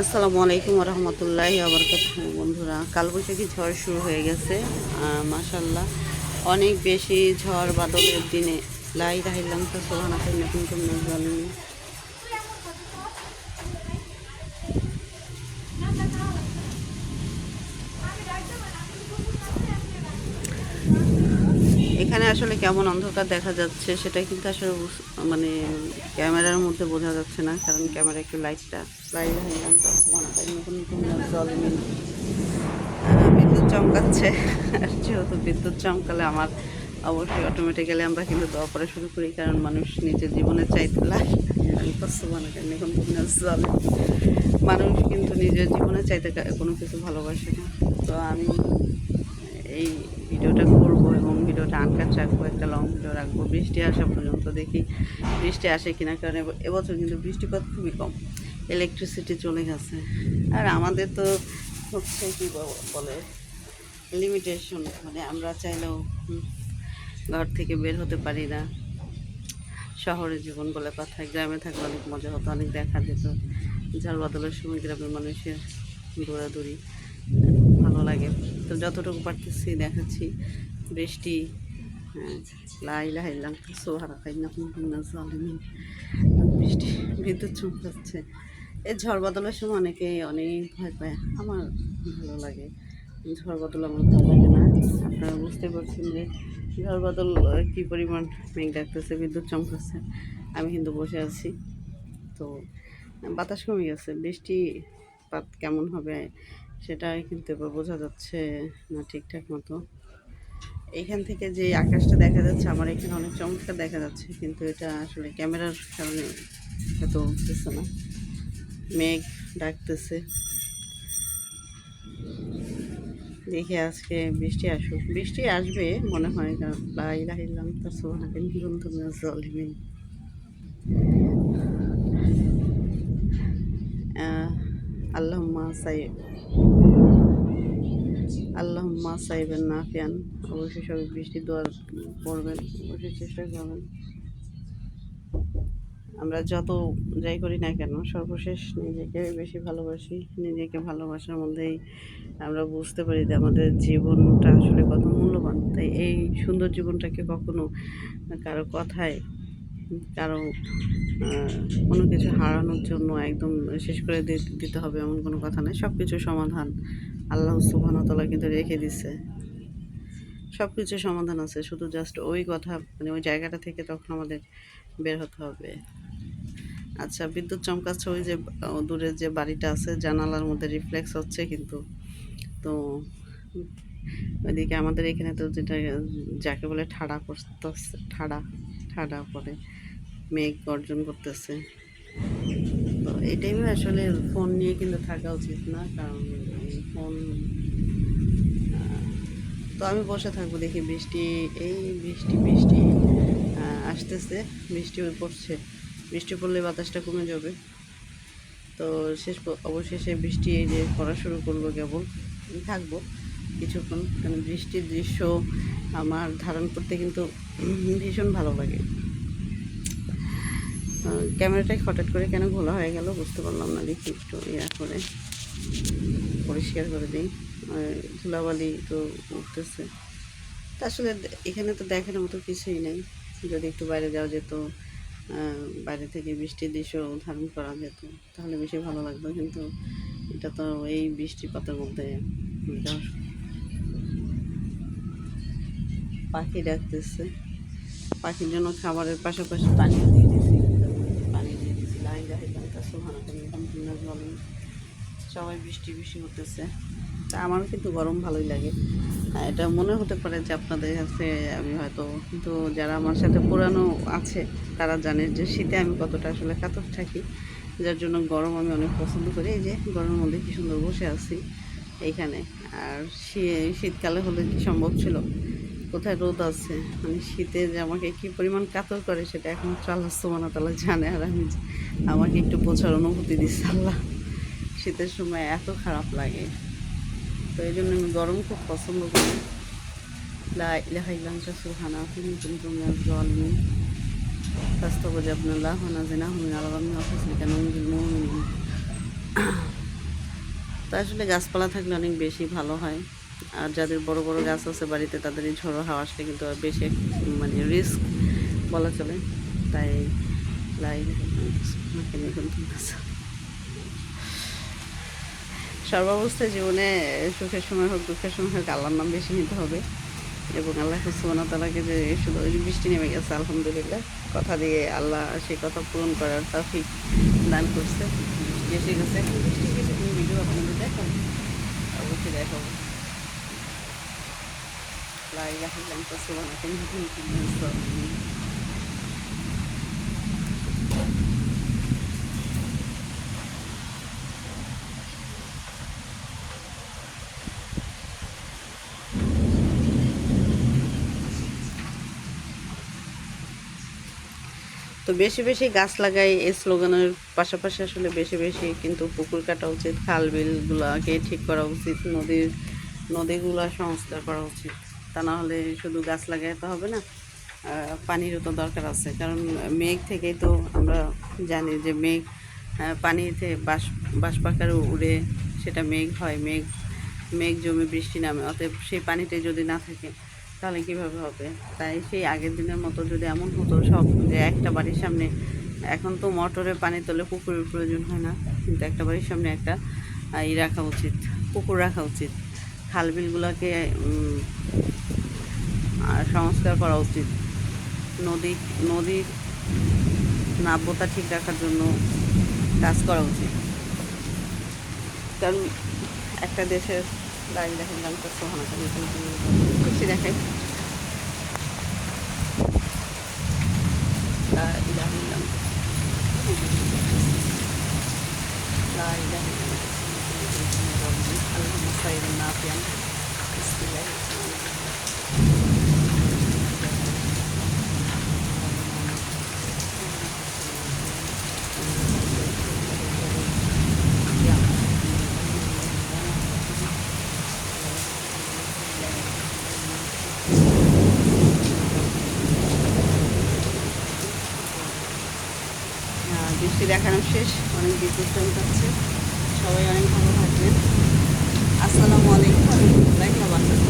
আসসালামু আলাইকুম রহমতুল্লাহি আবরকাতুহু। বন্ধুরা, কালবৈশাখী ঝড় শুরু হয়ে গেছে। মাশাল্লাহ, অনেক বেশি ঝড় বাদলের দিনে লা ইলাহা ইল্লাল্লাহ সুবহানাকা ইন্নী কুনতু মিনাজ জালিমিন। এখানে আসলে কেমন অন্ধকার দেখা যাচ্ছে সেটা কিন্তু আসলে মানে ক্যামেরার মধ্যে বোঝা যাচ্ছে না, কারণ ক্যামেরা একটু লাইটটা লা ইলাহা ইল্লাল্লাহ সুবহানাকা ইন্নী কুনতু মিনাজ জালিমিন। বিদ্যুৎ চমকাচ্ছে। আর যেহেতু বিদ্যুৎ চমকালে আমার অবশ্যই অটোমেটিক্যালি আমরা কিন্তু দোয়া পড়া শুরু করি, কারণ মানুষ নিজের জীবনের চাইতে মানুষ কিন্তু নিজের জীবনের চাইতে কোনো কিছু ভালোবাসে না। তো আমি এই ভিডিওটা করব এবং ভিডিওটা আনকাট রাখবো, একটা লং ভিডিও রাখবো বৃষ্টি আসা পর্যন্ত। দেখি বৃষ্টি আসে কিনা, কারণ এবছর কিন্তু বৃষ্টিপাত খুবই কম, ইলেকট্রিসিটি চলে গেছে। আর আমাদের তো হচ্ছে কি বলে লিমিটেশন, মানে আমরা চাইলেও ঘর থেকে বের হতে পারি না। শহরের জীবন বলে কথা, গ্রামে থাকলে অনেক মজা হতো, অনেক দেখা যেত। ঝড় বাদলের সময় গ্রামের মানুষের দৌড়াদৌড়ি ভালো লাগে। তো যতটুকু পারতেছি দেখাচ্ছি। বৃষ্টি, লা ইলাহা ইল্লাল্লাহ সুবহানাকা ইন্নী কুনতু মিনাজ জালিমিন। বৃষ্টি, বিদ্যুৎ চমকাচ্ছে। এই ঝড় বাদলের সময় অনেকেই অনেক ভয় পায়, আমার ভালো লাগে। ঝড় বাদল আমার ভালো লাগে না। আপনারা বুঝতে পারছেন যে ঝড় বাদল কী পরিমাণ মেঘ ডাকতেছে, বিদ্যুৎ চমকাচ্ছে। আমি কিন্তু বসে আছি। তো বাতাস কমে গেছে, বৃষ্টিপাত কেমন হবে সেটা কিন্তু এবার বোঝা যাচ্ছে না ঠিকঠাক মতো। এইখান থেকে যে আকাশটা দেখা যাচ্ছে, আমার এখানে অনেক চমৎকার দেখা যাচ্ছে, কিন্তু এটা আসলে ক্যামেরার কারণে এত উঠতেছে না। মেঘ ডাকতেছে, দেখি আজকে বৃষ্টি আসুক। বৃষ্টি আসবে মনে হয়, কারণ লা ইলাহা ইল্লাল্লাহ সুবহানাকা ইন্নী কুনতু মিনাজ জালিমিন। আল্লাহুম্মা আল্লাহুম্মা সাইবেন নাফিয়ান। অবশ্যই সবাই বৃষ্টি দোয়া পড়বেন, অবশ্যই চেষ্টা করবেন। আমরা যত যাই করি না কেন, সর্বশেষ নিজেকে বেশি ভালোবাসি। নিজেকে ভালোবাসার মধ্যেই আমরা বুঝতে পারি যে আমাদের জীবনটা আসলে কত মূল্যবান। তাই এই সুন্দর জীবনটাকে কখনো কারো কথায়, কারো কোনো কিছু হারানোর জন্য একদম শেষ করে দিতে হবে এমন কোনো কথা নেই। সব কিছুর সমাধান আল্লাহ সুবহানাহু ওয়া তাআলা কিন্তু রেখে দিছে। সব কিছুর সমাধান আছে, শুধু জাস্ট ওই কথা, মানে ওই জায়গাটা থেকে তখন আমাদের বের হতে হবে। আচ্ছা, বিদ্যুৎ চমকাচ্ছে, ওই যে দূরের যে বাড়িটা আছে জানালার মধ্যে রিফ্লেক্স হচ্ছে কিন্তু। তো ওইদিকে আমাদের এখানে তো যেটা যাকে বলে ঠাড়া পড়তেছে, ঠাড়া ঠাড়া পড়ে, মেঘ গর্জন করতেছে। তো এই টাইমে আসলে ফোন নিয়ে কিন্তু থাকা উচিত না, কারণ ফোন, তো আমি বসে থাকবো দেখি বৃষ্টি, এই বৃষ্টি বৃষ্টি আসতেছে, বৃষ্টি পড়ছে। বৃষ্টি পড়লে বাতাসটা কমে যাবে। তো অবশেষে বৃষ্টি এই যে পড়া শুরু করলো, কেবল থাকবো কিছুক্ষণ, কারণ বৃষ্টির দৃশ্য আমার ধারণ করতে কিন্তু ভীষণ ভালো লাগে। ক্যামেরাটাই হঠাৎ করে কেন ঘোলা হয়ে গেল বুঝতে পারলাম না। দেখি একটু করে পরিষ্কার করে দিই। ধুলাবালি তো উঠতেছে। তা আসলে এখানে তো দেখার মতো কিছুই নেই। যদি একটু বাইরে যাওয়া যেত, বাইরে থেকে বৃষ্টির দৃশ্য ধারণ করা যেত, তাহলে বেশি ভালো লাগতো। কিন্তু এটা তো এই বৃষ্টিপাতের মধ্যে পাখি ডাকতেছে, পাখির জন্য খাবারের পাশাপাশি পানি দিয়ে দিয়েছি, পানি দিয়ে দিয়েছি। লাই রাহি সবাই বৃষ্টি বৃষ্টি করতেছে। তা আমারও কিন্তু গরম ভালোই লাগে। এটা মনে হতে পারে যে আপনাদের কাছে আমি হয়তো, কিন্তু যারা আমার সাথে পুরানো আছে তারা জানে যে শীতে আমি কতটা আসলে কাতর থাকি, যার জন্য গরম আমি অনেক পছন্দ করি। এই যে গরমের মধ্যে কি সুন্দর বসে আছি এইখানে। আর শীতকালে হলে কি সম্ভব ছিল, কোথায় রোদ আছে, মানে শীতে যে আমাকে কী পরিমাণ কাতর করে সেটা একমাত্র আল্লাহ সুবহানাহু ওয়া তাআলা জানে। আর আমাকে একটু বোঝার অনুভূতি দিচ্ছে আল্লাহ। শীতের সময় এত খারাপ লাগে, তো এই জন্য আমি গরম খুব পছন্দ করি। লা ইলাহা ইল্লাল্লাহ সুবহানাহু ইন্নী কুনতু মিনাজ জালিমিন। ফাস্তাগফিরুল্লাহ ওয়া নাযায়নাহু মিনাল গাম্মি ওয়া ফাসলিকা নাজিল মুমিনিন। তো আসলে গাছপালা থাকলে অনেক বেশি ভালো হয়। আর যাদের বড় বড় গাছ আছে বাড়িতে তাদের এই ঝড়ো হাওয়া আসলে কিন্তু আর বেশি মানে রিস্ক বলা চলে। তাই লাই সর্বাবস্থায় জীবনে সুখের সময় হোক দুঃখের সময় হোক আল্লাহর নাম বেশি নিতে হবে এবং আল্লাহ সুবহানাহু তাআলাকে যে শুধু ওই যে বৃষ্টি নেমে গেছে আলহামদুলিল্লাহ, কথা দিয়ে আল্লাহ সেই কথা পূরণ করার তৌফিক দান করছে। বৃষ্টি এসে গেছে, এখন বৃষ্টি গেছে তুমি ভিডিও আপনাদের দেখাবো, অবশ্যই দেখাবো। লা ইলাহা ইল্লা আনতা সুবহানাকা ইন্নী কুনতু মিনাজ জালিমিন। তো বেশি বেশি গাছ লাগাই এই স্লোগানের পাশাপাশি আসলে বেশি বেশি কিন্তু পুকুর কাটা উচিত, খাল বিলগুলোকে ঠিক করা উচিত, নদীগুলো সংস্কার করা উচিত। তা না হলে শুধু গাছ লাগাইতে হবে না, পানিরও তো দরকার আছে। কারণ মেঘ থেকেই তো আমরা জানি যে মেঘ পানিতে বাষ্প আকারে উড়ে সেটা মেঘ হয়, মেঘ জমে বৃষ্টি নামে। অতএব সেই পানিতে যদি না থাকে তাহলে কীভাবে হবে? তাই সেই আগের দিনের মতো যদি এমন হতো সব যে একটা বাড়ির সামনে, এখন তো মোটরে পানি তোলে পুকুরের প্রয়োজন হয় না, কিন্তু একটা বাড়ির সামনে একটা রাখা উচিত, পুকুর রাখা উচিত। খাল বিলগুলোকে সংস্কার করা উচিত। নদীর নাব্যতা ঠিক রাখার জন্য কাজ করা উচিত। কারণ একটা দেশের দাঁড়িয়ে দেখেন গান করতে হয় না, খুশি দেখাই বৃষ্টি দেখানো শেষ, অনেক বিদ্যুৎ চমকাচ্ছে। সবাই অনেক ভালো থাকবেন। আসসালামু আলাইকুম ওয়া রাহমাতুল্লাহি ওয়া বারাকাতুহু।